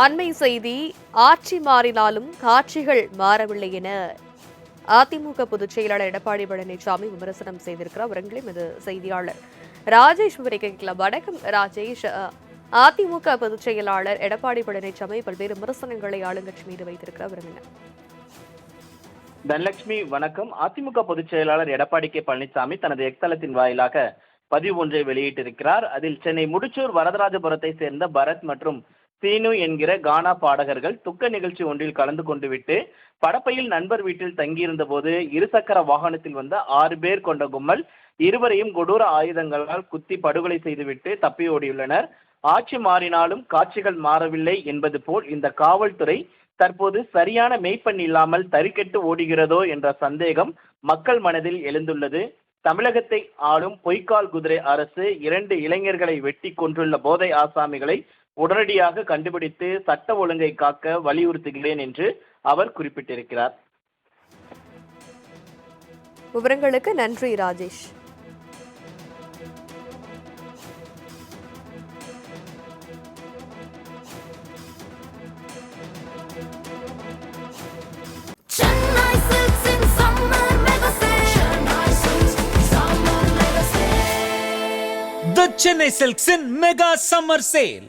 அண்மை செய்தி. ஆட்சி மாறினாலும் காட்சிகள் மாறவில்லை என அதிமுக பொதுச் செயலாளர் எடப்பாடி பழனிசாமி விமர்சனம் செய்திருக்கிறார். அவர்களும் இது செய்தியாளர் ராஜேஷ் கேட்கலாம். வணக்கம் ராஜேஷ். அதிமுக பொதுச் செயலாளர் எடப்பாடி பழனிசாமி பல்வேறு விமர்சனங்களை ஆளுங்கட்சி மீது வைத்திருக்கிறார். தனலட்சுமி வணக்கம். அதிமுக பொதுச் செயலாளர் எடப்பாடி கே பழனிசாமி தனது எக்ஸலத்தின் வாயிலாக பதிவு ஒன்றை வெளியிட்டிருக்கிறார். அதில் சென்னை முடிச்சூர் வரதராஜபுரத்தை சேர்ந்த பரத் மற்றும் சீனு என்கிற கானா பாடகர்கள் துக்க நிகழ்ச்சி ஒன்றில் கலந்து கொண்டு விட்டு படப்பையில் நண்பர் வீட்டில் தங்கியிருந்த போது இருசக்கர வாகனத்தில் வந்த 6 பேர் கொண்ட கும்பல் இருவரையும் கொடூர ஆயுதங்களால் குத்தி படுகொலை செய்துவிட்டு தப்பி ஓடியுள்ளனர். ஆட்சி மாறினாலும் காட்சிகள் மாறவில்லை என்பது போல் இந்த காவல்துறை தற்போது சரியான மெய்ப்பண் இல்லாமல் தறிக்கெட்டு ஓடுகிறதோ என்ற சந்தேகம் மக்கள் மனதில் எழுந்துள்ளது. தமிழகத்தை ஆளும் பொய்க்கால் குதிரை அரசு 2 இளைஞர்களை வெட்டி கொன்றுள்ள போதை ஆசாமிகளை உடனடியாக கண்டுபிடித்து சட்ட ஒழுங்கை காக்க வலியுறுத்துகிறேன் என்று அவர் குறிப்பிட்டிருக்கிறார். விவரங்களுக்கு நன்றி Rajesh. The Chennai Silks in Mega Summer Sale.